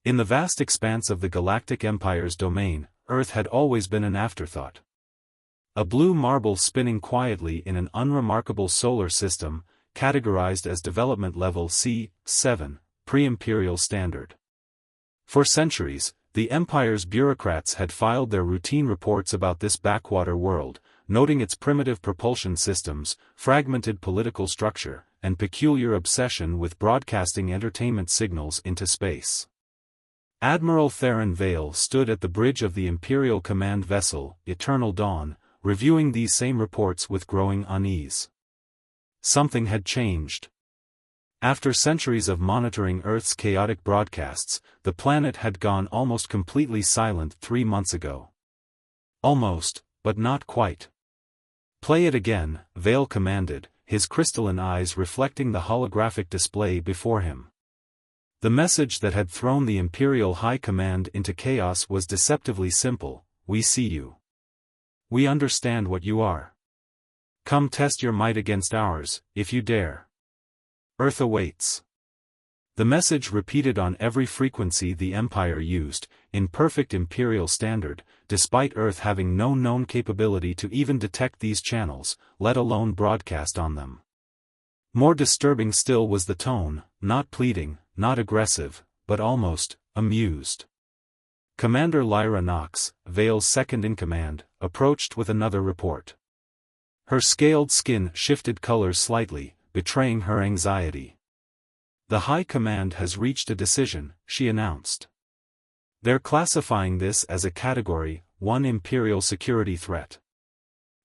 In the vast expanse of the Galactic Empire's domain, Earth had always been an afterthought. A blue marble spinning quietly in an unremarkable solar system, categorized as development level C7, pre-imperial standard. For centuries, the Empire's bureaucrats had filed their routine reports about this backwater world, noting its primitive propulsion systems, fragmented political structure, and peculiar obsession with broadcasting entertainment signals into space. Admiral Theron Vale stood at the bridge of the Imperial command vessel, Eternal Dawn, reviewing these same reports with growing unease. Something had changed. After centuries of monitoring Earth's chaotic broadcasts, the planet had gone almost completely silent 3 months ago. Almost, but not quite. "Play it again," Vale commanded, his crystalline eyes reflecting the holographic display before him. The message that had thrown the Imperial High Command into chaos was deceptively simple: "We see you. We understand what you are. Come test your might against ours, if you dare. Earth awaits." The message repeated on every frequency the Empire used, in perfect Imperial standard, despite Earth having no known capability to even detect these channels, let alone broadcast on them. More disturbing still was the tone, not pleading, not aggressive, but almost amused. Commander Lyra Knox, Vale's second-in-command, approached with another report. Her scaled skin shifted colors slightly, betraying her anxiety. "The High Command has reached a decision," she announced. "They're classifying this as a Category 1 Imperial security threat."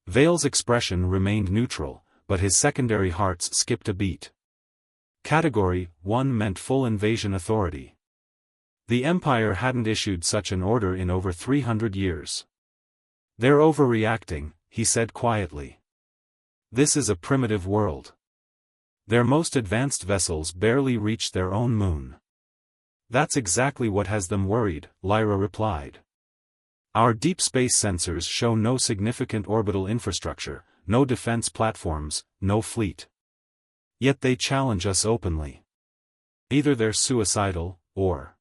Vale's expression remained neutral, but his secondary hearts skipped a beat. Category 1 meant full invasion authority. The Empire hadn't issued such an order in over 300 years. "They're overreacting," he said quietly. "This is a primitive world. Their most advanced vessels barely reach their own moon." "That's exactly what has them worried," Lyra replied. "Our deep space sensors show no significant orbital infrastructure, no defense platforms, no fleet. Yet they challenge us openly. Either they're suicidal, or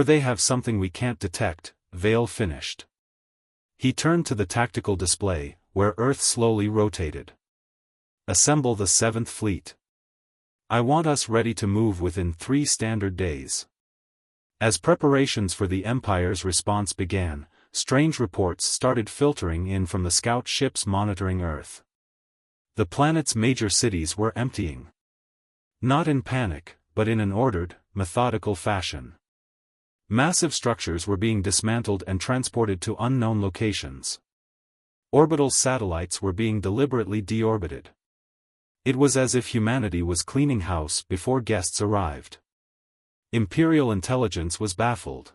they have something we can't detect," Vale finished. He turned to the tactical display, where Earth slowly rotated. "Assemble the 7th Fleet. I want us ready to move within 3 standard days." As preparations for the Empire's response began, strange reports started filtering in from the scout ships monitoring Earth. The planet's major cities were emptying. Not in panic, but in an ordered, methodical fashion. Massive structures were being dismantled and transported to unknown locations. Orbital satellites were being deliberately deorbited. It was as if humanity was cleaning house before guests arrived. Imperial intelligence was baffled.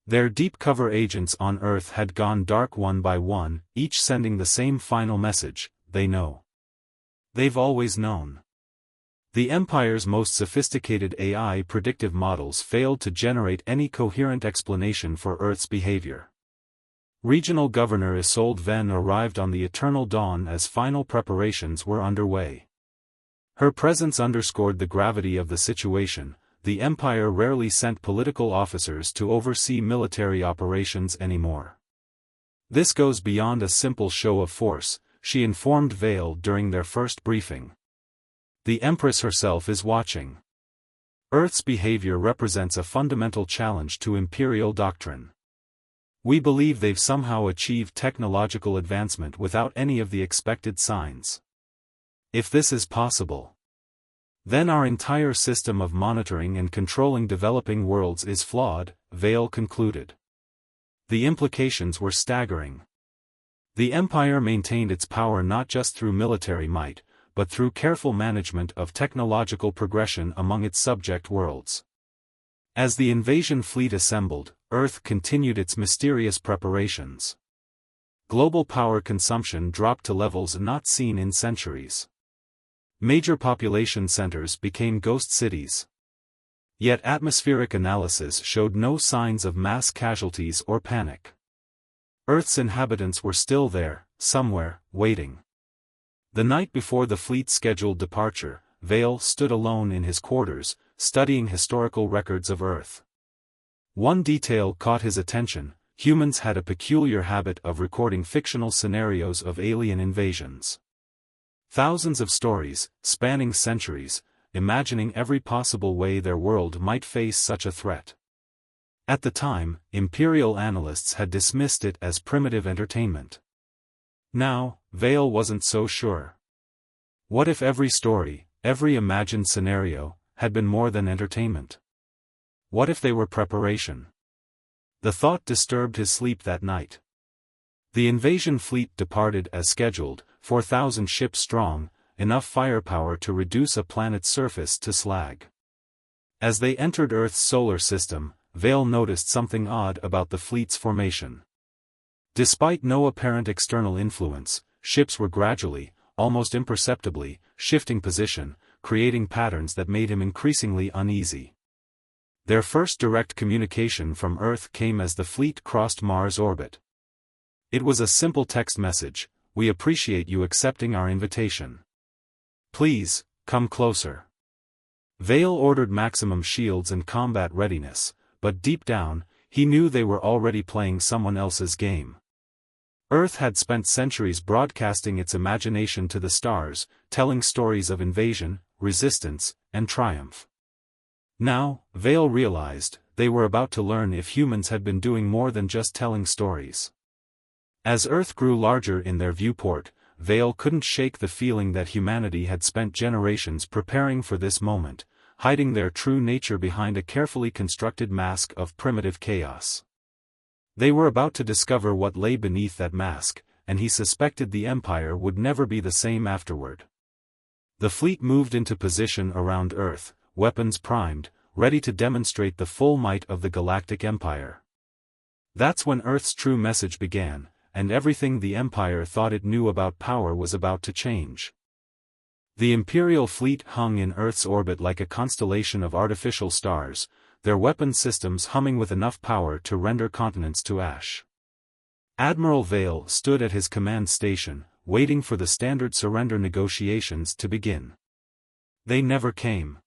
Their deep cover agents on Earth had gone dark one by one, each sending the same final message: they know. They've always known. The Empire's most sophisticated AI predictive models failed to generate any coherent explanation for Earth's behavior. Regional Governor Isolde Venn arrived on the Eternal Dawn as final preparations were underway. Her presence underscored the gravity of the situation. The Empire rarely sent political officers to oversee military operations anymore. "This goes beyond a simple show of force," she informed Vale during their first briefing. "The Empress herself is watching. Earth's behavior represents a fundamental challenge to imperial doctrine. We believe they've somehow achieved technological advancement without any of the expected signs. If this is possible, then our entire system of monitoring and controlling developing worlds is flawed," Vale concluded. The implications were staggering. The Empire maintained its power not just through military might, but through careful management of technological progression among its subject worlds. As the invasion fleet assembled, Earth continued its mysterious preparations. Global power consumption dropped to levels not seen in centuries. Major population centers became ghost cities. Yet atmospheric analysis showed no signs of mass casualties or panic. Earth's inhabitants were still there, somewhere, waiting. The night before the fleet's scheduled departure, Vale stood alone in his quarters, studying historical records of Earth. One detail caught his attention: humans had a peculiar habit of recording fictional scenarios of alien invasions. Thousands of stories, spanning centuries, imagining every possible way their world might face such a threat. At the time, Imperial analysts had dismissed it as primitive entertainment. Now, Vale wasn't so sure. What if every story, every imagined scenario, had been more than entertainment? What if they were preparation? The thought disturbed his sleep that night. The invasion fleet departed as scheduled, 4,000 ships strong, enough firepower to reduce a planet's surface to slag. As they entered Earth's solar system, Vale noticed something odd about the fleet's formation. Despite no apparent external influence, ships were gradually, almost imperceptibly, shifting position, creating patterns that made him increasingly uneasy. Their first direct communication from Earth came as the fleet crossed Mars' orbit. It was a simple text message: "We appreciate you accepting our invitation. Please, come closer." Vale ordered maximum shields and combat readiness, but deep down, he knew they were already playing someone else's game. Earth had spent centuries broadcasting its imagination to the stars, telling stories of invasion, resistance, and triumph. Now, Vale realized, they were about to learn if humans had been doing more than just telling stories. As Earth grew larger in their viewport, Vale couldn't shake the feeling that humanity had spent generations preparing for this moment, hiding their true nature behind a carefully constructed mask of primitive chaos. They were about to discover what lay beneath that mask, and he suspected the Empire would never be the same afterward. The fleet moved into position around Earth, weapons primed, ready to demonstrate the full might of the Galactic Empire. That's when Earth's true message began, and everything the Empire thought it knew about power was about to change. The Imperial fleet hung in Earth's orbit like a constellation of artificial stars, their weapon systems humming with enough power to render continents to ash. Admiral Vale stood at his command station, waiting for the standard surrender negotiations to begin. They never came.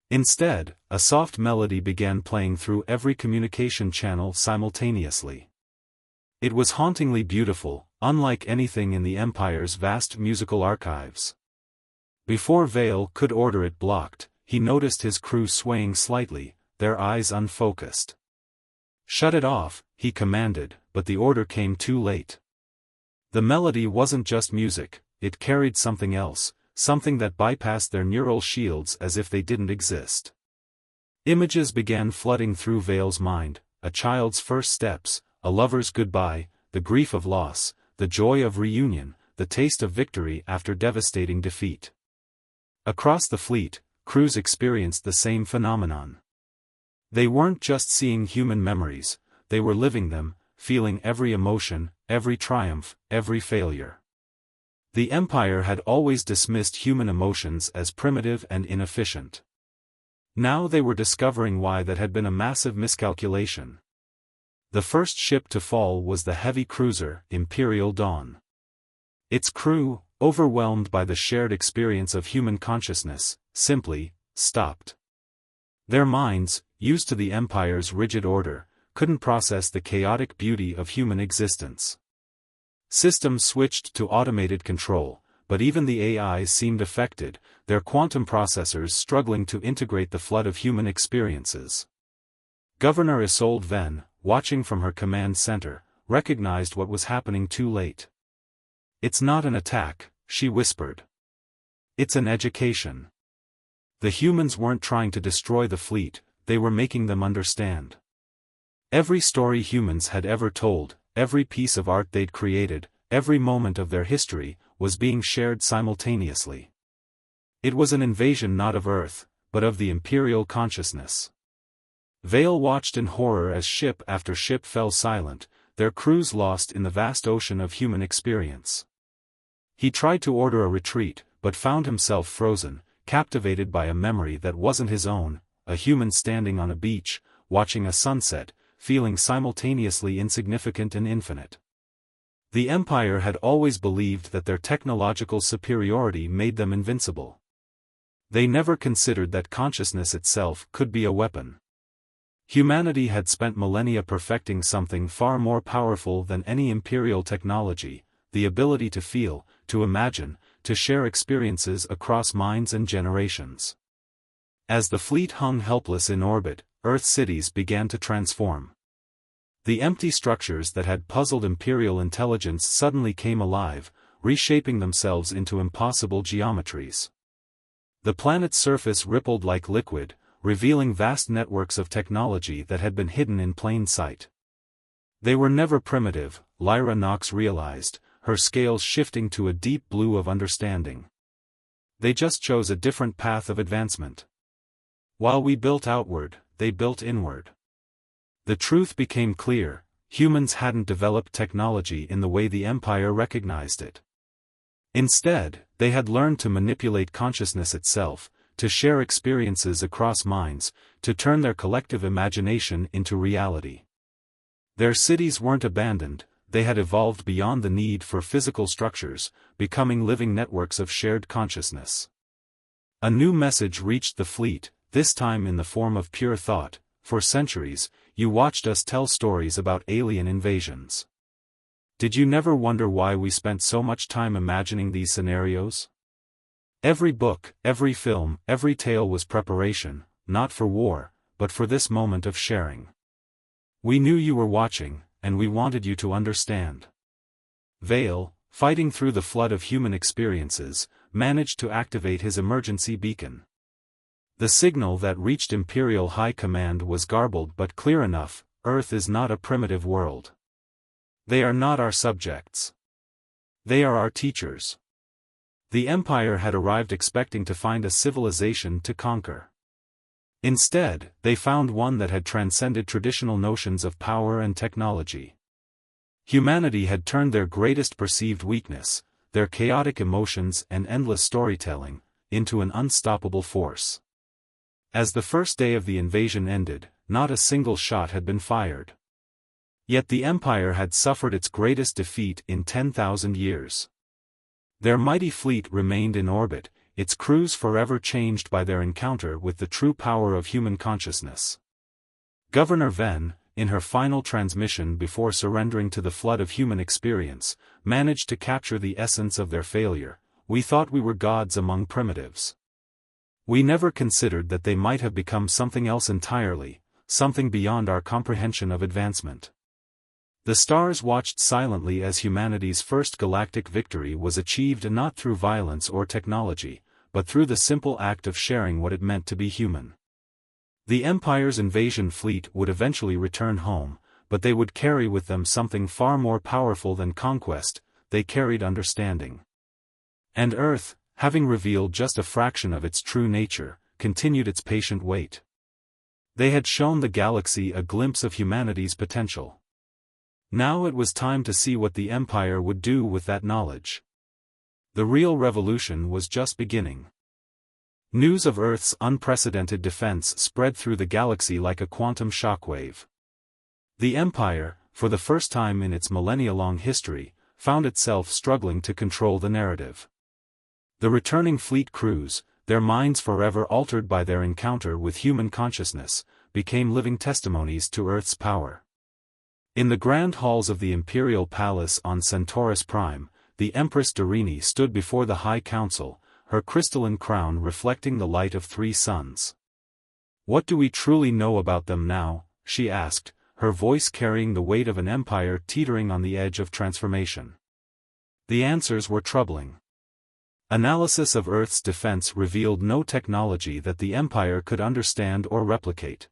Instead, a soft melody began playing through every communication channel simultaneously. It was hauntingly beautiful, unlike anything in the Empire's vast musical archives. Before Vale could order it blocked, he noticed his crew swaying slightly, their eyes unfocused. "Shut it off," he commanded, but the order came too late. The melody wasn't just music, it carried something else, something that bypassed their neural shields as if they didn't exist. Images began flooding through Vale's mind: a child's first steps, a lover's goodbye, the grief of loss, the joy of reunion, the taste of victory after devastating defeat. Across the fleet, crews experienced the same phenomenon. They weren't just seeing human memories, they were living them, feeling every emotion, every triumph, every failure. The Empire had always dismissed human emotions as primitive and inefficient. Now they were discovering why that had been a massive miscalculation. The first ship to fall was the heavy cruiser, Imperial Dawn. Its crew, overwhelmed by the shared experience of human consciousness, simply stopped. Their minds, used to the Empire's rigid order, couldn't process the chaotic beauty of human existence. Systems switched to automated control, but even the AIs seemed affected, their quantum processors struggling to integrate the flood of human experiences. Governor Isolde Venn, watching from her command center, recognized what was happening too late. "It's not an attack," she whispered. "It's an education." The humans weren't trying to destroy the fleet, they were making them understand. Every story humans had ever told, every piece of art they'd created, every moment of their history, was being shared simultaneously. It was an invasion not of Earth, but of the Imperial consciousness. Vale watched in horror as ship after ship fell silent, their crews lost in the vast ocean of human experience. He tried to order a retreat, but found himself frozen, captivated by a memory that wasn't his own, a human standing on a beach, watching a sunset, feeling simultaneously insignificant and infinite. The Empire had always believed that their technological superiority made them invincible. They never considered that consciousness itself could be a weapon. Humanity had spent millennia perfecting something far more powerful than any imperial technology, the ability to feel, to imagine, to share experiences across minds and generations. As the fleet hung helpless in orbit, Earth's cities began to transform. The empty structures that had puzzled imperial intelligence suddenly came alive, reshaping themselves into impossible geometries. The planet's surface rippled like liquid, revealing vast networks of technology that had been hidden in plain sight. They were never primitive, Lyra Knox realized, her scales shifting to a deep blue of understanding. They just chose a different path of advancement. While we built outward, they built inward. The truth became clear: humans hadn't developed technology in the way the Empire recognized it. Instead, they had learned to manipulate consciousness itself, to share experiences across minds, to turn their collective imagination into reality. Their cities weren't abandoned, they had evolved beyond the need for physical structures, becoming living networks of shared consciousness. A new message reached the fleet, this time in the form of pure thought. For centuries, you watched us tell stories about alien invasions. Did you never wonder why we spent so much time imagining these scenarios? Every book, every film, every tale was preparation, not for war, but for this moment of sharing. We knew you were watching, and we wanted you to understand. Vale, fighting through the flood of human experiences, managed to activate his emergency beacon. The signal that reached Imperial High Command was garbled but clear enough: Earth is not a primitive world. They are not our subjects. They are our teachers. The Empire had arrived expecting to find a civilization to conquer. Instead, they found one that had transcended traditional notions of power and technology. Humanity had turned their greatest perceived weakness, their chaotic emotions and endless storytelling, into an unstoppable force. As the first day of the invasion ended, not a single shot had been fired. Yet the Empire had suffered its greatest defeat in 10,000 years. Their mighty fleet remained in orbit, its crews forever changed by their encounter with the true power of human consciousness. Governor Venn, in her final transmission before surrendering to the flood of human experience, managed to capture the essence of their failure: we thought we were gods among primitives. We never considered that they might have become something else entirely, something beyond our comprehension of advancement. The stars watched silently as humanity's first galactic victory was achieved not through violence or technology, but through the simple act of sharing what it meant to be human. The Empire's invasion fleet would eventually return home, but they would carry with them something far more powerful than conquest: they carried understanding. And Earth, having revealed just a fraction of its true nature, continued its patient wait. They had shown the galaxy a glimpse of humanity's potential. Now it was time to see what the Empire would do with that knowledge. The real revolution was just beginning. News of Earth's unprecedented defense spread through the galaxy like a quantum shockwave. The Empire, for the first time in its millennia-long history, found itself struggling to control the narrative. The returning fleet crews, their minds forever altered by their encounter with human consciousness, became living testimonies to Earth's power. In the grand halls of the Imperial Palace on Centaurus Prime, the Empress Dorine stood before the High Council, her crystalline crown reflecting the light of 3 suns. "What do we truly know about them now?" she asked, her voice carrying the weight of an empire teetering on the edge of transformation. The answers were troubling. Analysis of Earth's defense revealed no technology that the Empire could understand or replicate.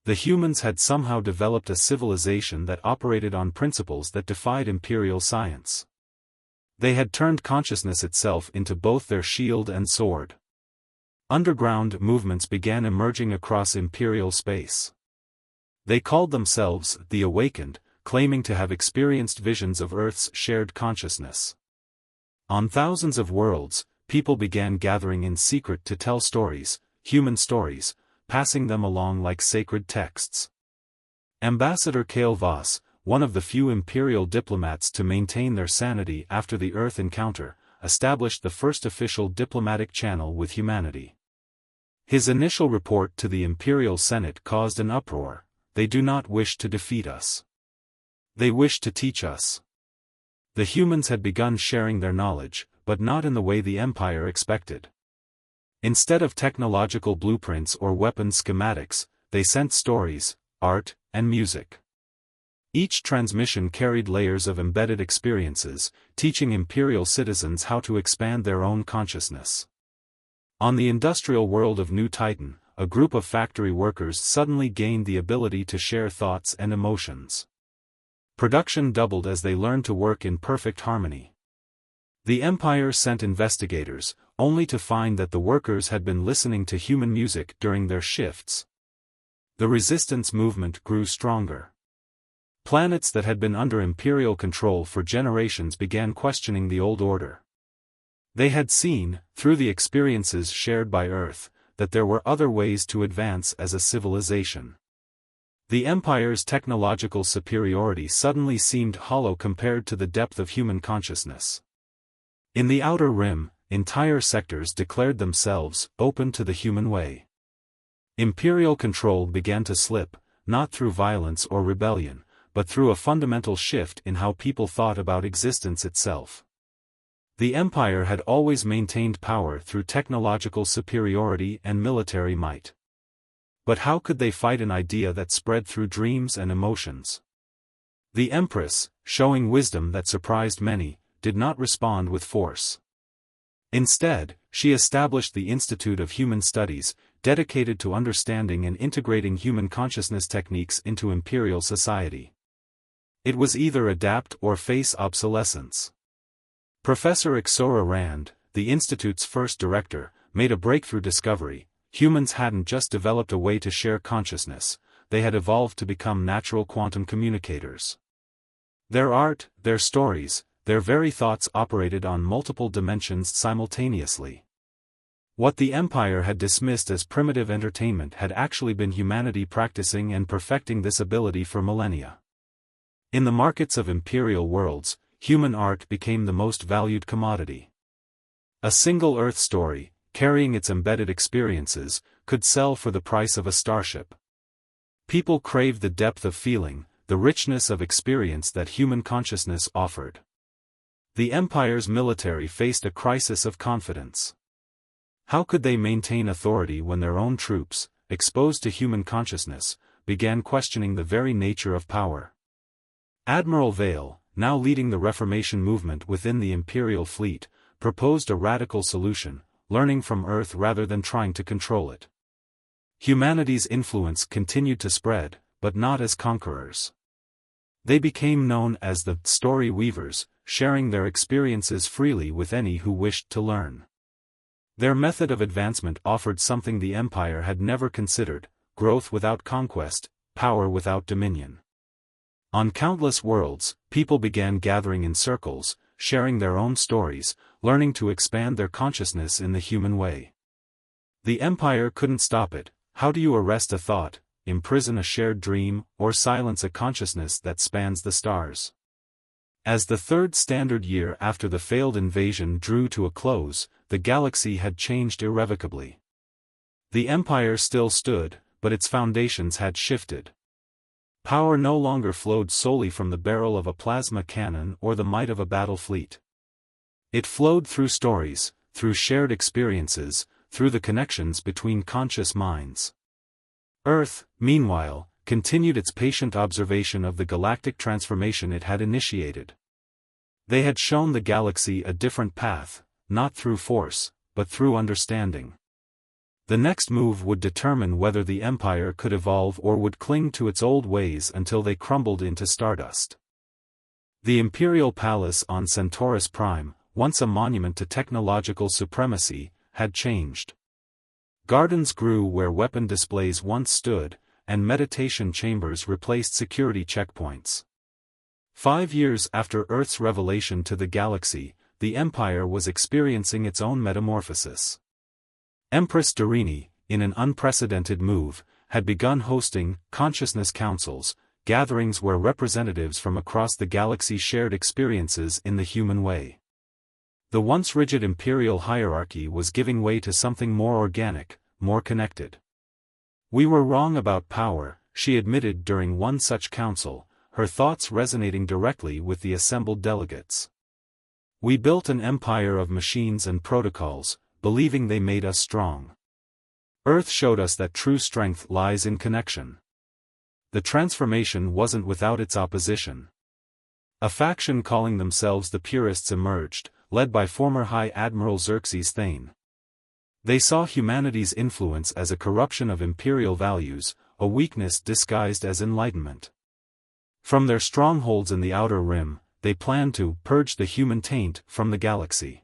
The humans had somehow developed a civilization that operated on principles that defied imperial science. They had turned consciousness itself into both their shield and sword. Underground movements began emerging across imperial space. They called themselves the Awakened, claiming to have experienced visions of Earth's shared consciousness. On thousands of worlds, people began gathering in secret to tell stories, human stories, passing them along like sacred texts. Ambassador Kale Voss, one of the few imperial diplomats to maintain their sanity after the Earth encounter, established the first official diplomatic channel with humanity. His initial report to the Imperial Senate caused an uproar. They do not wish to defeat us. They wish to teach us. The humans had begun sharing their knowledge, but not in the way the Empire expected. Instead of technological blueprints or weapon schematics, they sent stories, art, and music. Each transmission carried layers of embedded experiences, teaching Imperial citizens how to expand their own consciousness. On the industrial world of New Titan, a group of factory workers suddenly gained the ability to share thoughts and emotions. Production doubled as they learned to work in perfect harmony. The Empire sent investigators, only to find that the workers had been listening to human music during their shifts. The resistance movement grew stronger. Planets that had been under Imperial control for generations began questioning the old order. They had seen, through the experiences shared by Earth, that there were other ways to advance as a civilization. The Empire's technological superiority suddenly seemed hollow compared to the depth of human consciousness. In the Outer Rim, entire sectors declared themselves open to the human way. Imperial control began to slip, not through violence or rebellion, but through a fundamental shift in how people thought about existence itself. The Empire had always maintained power through technological superiority and military might. But how could they fight an idea that spread through dreams and emotions? The Empress, showing wisdom that surprised many, did not respond with force. Instead, she established the Institute of Human Studies, dedicated to understanding and integrating human consciousness techniques into Imperial society. It was either adapt or face obsolescence. Professor Ixora Rand, the Institute's first director, made a breakthrough discovery. Humans hadn't just developed a way to share consciousness, they had evolved to become natural quantum communicators. Their art, their stories, their very thoughts operated on multiple dimensions simultaneously. What the Empire had dismissed as primitive entertainment had actually been humanity practicing and perfecting this ability for millennia. In the markets of Imperial worlds, human art became the most valued commodity. A single Earth story, carrying its embedded experiences, could sell for the price of a starship. People craved the depth of feeling, the richness of experience that human consciousness offered. The Empire's military faced a crisis of confidence. How could they maintain authority when their own troops, exposed to human consciousness, began questioning the very nature of power? Admiral Vale, now leading the Reformation movement within the Imperial fleet, proposed a radical solution: learning from Earth rather than trying to control it. Humanity's influence continued to spread, but not as conquerors. They became known as the story weavers, sharing their experiences freely with any who wished to learn. Their method of advancement offered something the Empire had never considered: growth without conquest, power without dominion. On countless worlds, people began gathering in circles, sharing their own stories, learning to expand their consciousness in the human way. The Empire couldn't stop it. How do you arrest a thought, imprison a shared dream, or silence a consciousness that spans the stars? As the third standard year after the failed invasion drew to a close, the galaxy had changed irrevocably. The Empire still stood, but its foundations had shifted. Power no longer flowed solely from the barrel of a plasma cannon or the might of a battle fleet. It flowed through stories, through shared experiences, through the connections between conscious minds. Earth, meanwhile, continued its patient observation of the galactic transformation it had initiated. They had shown the galaxy a different path, not through force, but through understanding. The next move would determine whether the Empire could evolve or would cling to its old ways until they crumbled into stardust. The Imperial Palace on Centaurus Prime, once a monument to technological supremacy, had changed. Gardens grew where weapon displays once stood, and meditation chambers replaced security checkpoints. 5 years after Earth's revelation to the galaxy, the Empire was experiencing its own metamorphosis. Empress Darini, in an unprecedented move, had begun hosting consciousness councils, gatherings where representatives from across the galaxy shared experiences in the human way. The once rigid imperial hierarchy was giving way to something more organic, more connected. "We were wrong about power," she admitted during one such council, her thoughts resonating directly with the assembled delegates. "We built an empire of machines and protocols, believing they made us strong. Earth showed us that true strength lies in connection." The transformation wasn't without its opposition. A faction calling themselves the Purists emerged, led by former High Admiral Xerxes Thane. They saw humanity's influence as a corruption of imperial values, a weakness disguised as enlightenment. From their strongholds in the Outer Rim, they planned to purge the human taint from the galaxy.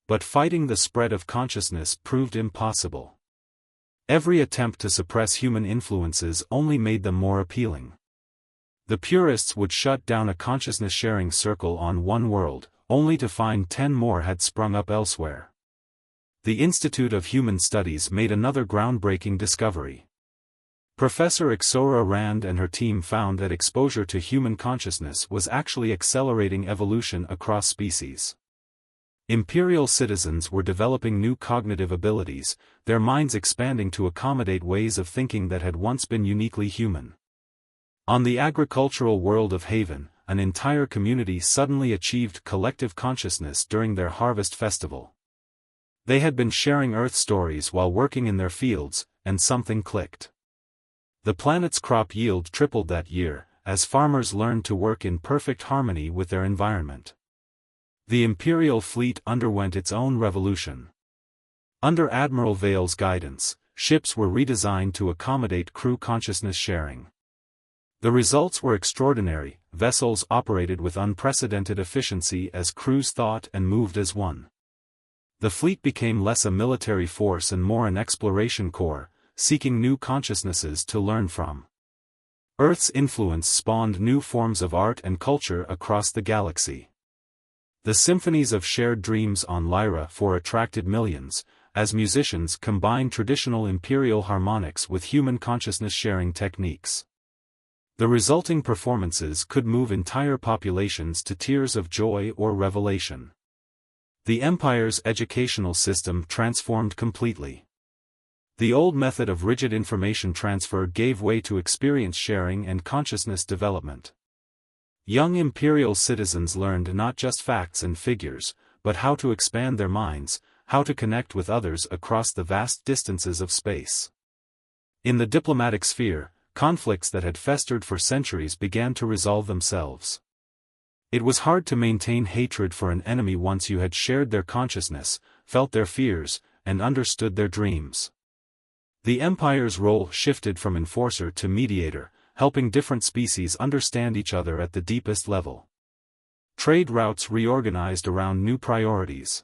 But fighting the spread of consciousness proved impossible. Every attempt to suppress human influences only made them more appealing. The Purists would shut down a consciousness-sharing circle on one world, only to find 10 more had sprung up elsewhere. The Institute of Human Studies made another groundbreaking discovery. Professor Ixora Rand and her team found that exposure to human consciousness was actually accelerating evolution across species. Imperial citizens were developing new cognitive abilities, their minds expanding to accommodate ways of thinking that had once been uniquely human. On the agricultural world of Haven, an entire community suddenly achieved collective consciousness during their harvest festival. They had been sharing Earth stories while working in their fields, and something clicked. The planet's crop yield tripled that year, as farmers learned to work in perfect harmony with their environment. The Imperial fleet underwent its own revolution. Under Admiral Vale's guidance, ships were redesigned to accommodate crew consciousness sharing. The results were extraordinary. Vessels operated with unprecedented efficiency as crews thought and moved as one. The fleet became less a military force and more an exploration corps, seeking new consciousnesses to learn from. Earth's influence spawned new forms of art and culture across the galaxy. The symphonies of shared dreams on Lyra attracted millions, as musicians combined traditional imperial harmonics with human consciousness-sharing techniques. The resulting performances could move entire populations to tears of joy or revelation. The Empire's educational system transformed completely. The old method of rigid information transfer gave way to experience sharing and consciousness development. Young imperial citizens learned not just facts and figures, but how to expand their minds, how to connect with others across the vast distances of space. In the diplomatic sphere, conflicts that had festered for centuries began to resolve themselves. It was hard to maintain hatred for an enemy once you had shared their consciousness, felt their fears, and understood their dreams. The Empire's role shifted from enforcer to mediator, helping different species understand each other at the deepest level. Trade routes reorganized around new priorities.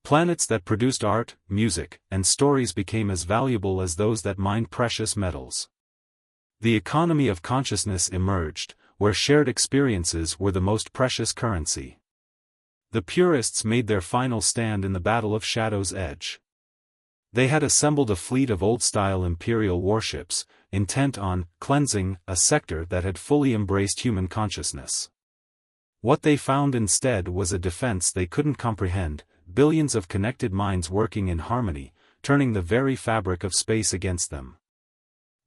Planets that produced art, music, and stories became as valuable as those that mined precious metals. The economy of consciousness emerged, where shared experiences were the most precious currency. The Purists made their final stand in the Battle of Shadow's Edge. They had assembled a fleet of old-style Imperial warships, intent on cleansing a sector that had fully embraced human consciousness. What they found instead was a defense they couldn't comprehend, billions of connected minds working in harmony, turning the very fabric of space against them.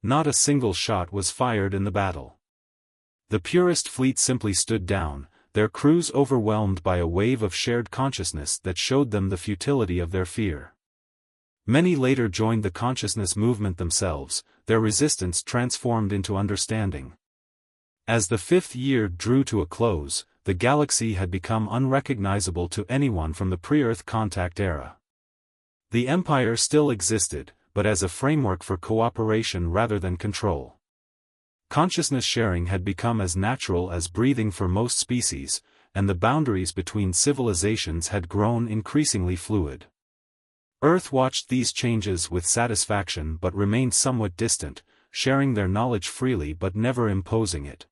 Not a single shot was fired in the battle. The Purist fleet simply stood down, their crews overwhelmed by a wave of shared consciousness that showed them the futility of their fear. Many later joined the consciousness movement themselves, their resistance transformed into understanding. As the 5th year drew to a close, the galaxy had become unrecognizable to anyone from the pre-Earth contact era. The Empire still existed, but as a framework for cooperation rather than control. Consciousness sharing had become as natural as breathing for most species, and the boundaries between civilizations had grown increasingly fluid. Earth watched these changes with satisfaction but remained somewhat distant, sharing their knowledge freely but never imposing it.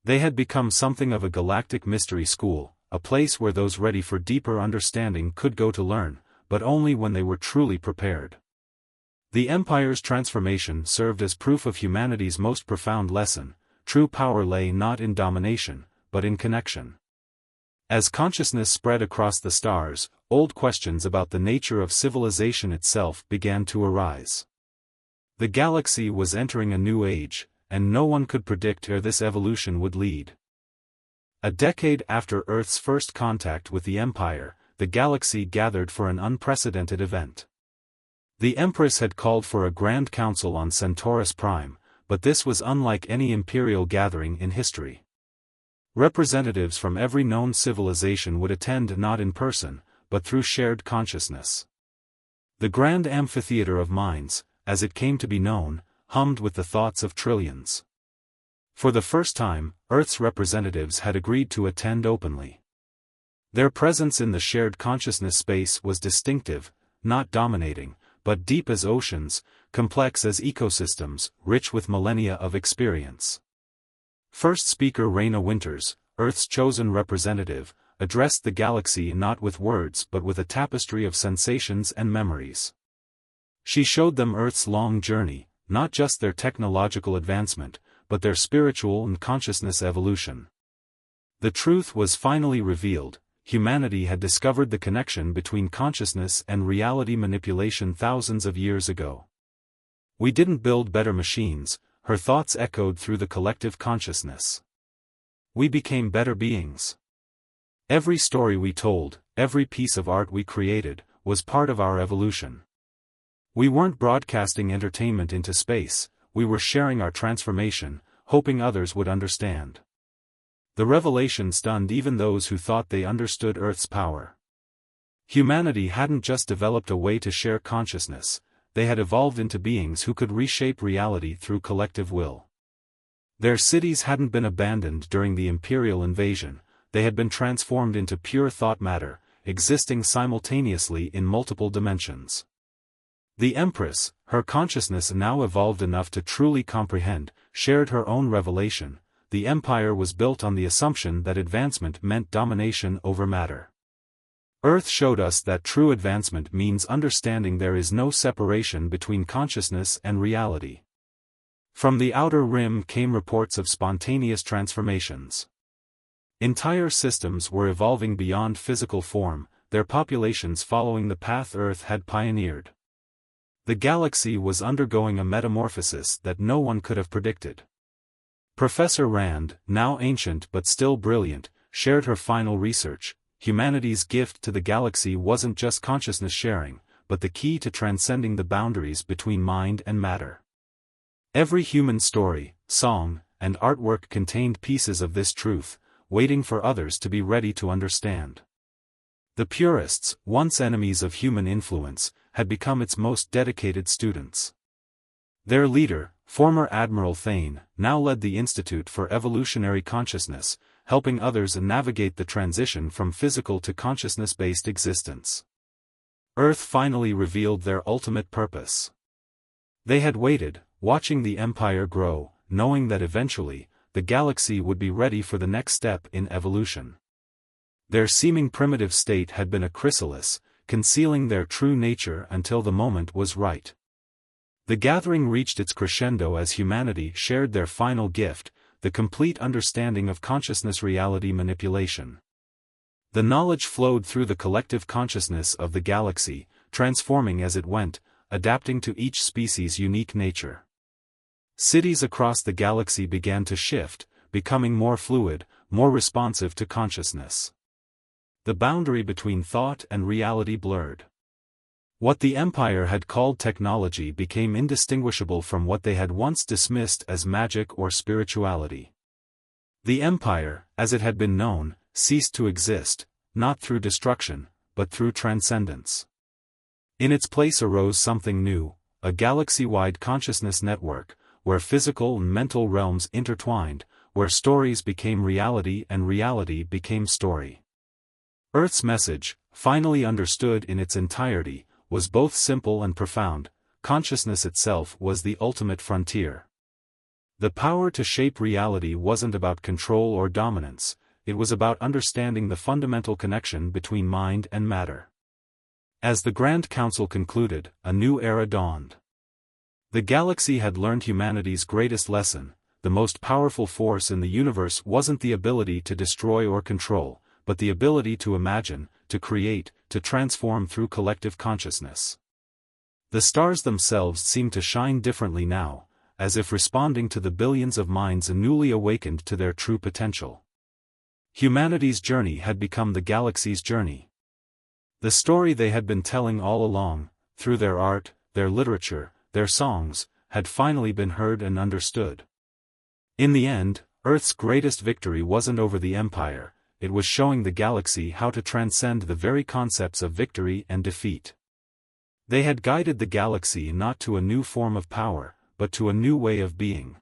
They had become something of a galactic mystery school, a place where those ready for deeper understanding could go to learn, but only when they were truly prepared. The Empire's transformation served as proof of humanity's most profound lesson: true power lay not in domination, but in connection. As consciousness spread across the stars, old questions about the nature of civilization itself began to arise. The galaxy was entering a new age, and no one could predict where this evolution would lead. A decade after Earth's first contact with the Empire, the galaxy gathered for an unprecedented event. The Empress had called for a grand council on Centaurus Prime, but this was unlike any imperial gathering in history. Representatives from every known civilization would attend not in person, but through shared consciousness. The grand amphitheater of minds, as it came to be known, hummed with the thoughts of trillions. For the first time, Earth's representatives had agreed to attend openly. Their presence in the shared consciousness space was distinctive, not dominating, but deep as oceans, complex as ecosystems, rich with millennia of experience. First speaker Raina Winters, Earth's chosen representative, addressed the galaxy not with words but with a tapestry of sensations and memories. She showed them Earth's long journey, not just their technological advancement, but their spiritual and consciousness evolution. The truth was finally revealed: humanity had discovered the connection between consciousness and reality manipulation thousands of years ago. We didn't build better machines, her thoughts echoed through the collective consciousness. We became better beings. Every story we told, every piece of art we created, was part of our evolution. We weren't broadcasting entertainment into space, we were sharing our transformation, hoping others would understand. The revelation stunned even those who thought they understood Earth's power. Humanity hadn't just developed a way to share consciousness, they had evolved into beings who could reshape reality through collective will. Their cities hadn't been abandoned during the imperial invasion, they had been transformed into pure thought matter, existing simultaneously in multiple dimensions. The Empress, her consciousness now evolved enough to truly comprehend, shared her own revelation. The Empire was built on the assumption that advancement meant domination over matter. Earth showed us that true advancement means understanding there is no separation between consciousness and reality. From the outer rim came reports of spontaneous transformations. Entire systems were evolving beyond physical form, their populations following the path Earth had pioneered. The galaxy was undergoing a metamorphosis that no one could have predicted. Professor Rand, now ancient but still brilliant, shared her final research. Humanity's gift to the galaxy wasn't just consciousness sharing, but the key to transcending the boundaries between mind and matter. Every human story, song, and artwork contained pieces of this truth, waiting for others to be ready to understand. The purists, once enemies of human influence, had become its most dedicated students. Their leader, former Admiral Thane, now led the Institute for Evolutionary Consciousness, helping others navigate the transition from physical to consciousness-based existence. Earth finally revealed their ultimate purpose. They had waited, watching the Empire grow, knowing that eventually, the galaxy would be ready for the next step in evolution. Their seeming primitive state had been a chrysalis, concealing their true nature until the moment was right. The gathering reached its crescendo as humanity shared their final gift, the complete understanding of consciousness reality manipulation. The knowledge flowed through the collective consciousness of the galaxy, transforming as it went, adapting to each species' unique nature. Cities across the galaxy began to shift, becoming more fluid, more responsive to consciousness. The boundary between thought and reality blurred. What the Empire had called technology became indistinguishable from what they had once dismissed as magic or spirituality. The Empire, as it had been known, ceased to exist, not through destruction, but through transcendence. In its place arose something new, a galaxy-wide consciousness network, where physical and mental realms intertwined, where stories became reality and reality became story. Earth's message, finally understood in its entirety, was both simple and profound: consciousness itself was the ultimate frontier. The power to shape reality wasn't about control or dominance, it was about understanding the fundamental connection between mind and matter. As the Grand Council concluded, a new era dawned. The galaxy had learned humanity's greatest lesson: the most powerful force in the universe wasn't the ability to destroy or control, but the ability to imagine, to create, to transform through collective consciousness. The stars themselves seemed to shine differently now, as if responding to the billions of minds newly awakened to their true potential. Humanity's journey had become the galaxy's journey. The story they had been telling all along, through their art, their literature, their songs, had finally been heard and understood. In the end, Earth's greatest victory wasn't over the Empire, it was showing the galaxy how to transcend the very concepts of victory and defeat. They had guided the galaxy not to a new form of power, but to a new way of being.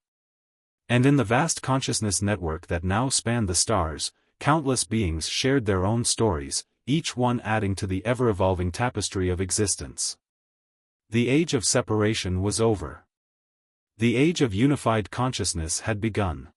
And in the vast consciousness network that now spanned the stars, countless beings shared their own stories, each one adding to the ever-evolving tapestry of existence. The age of separation was over. The age of unified consciousness had begun.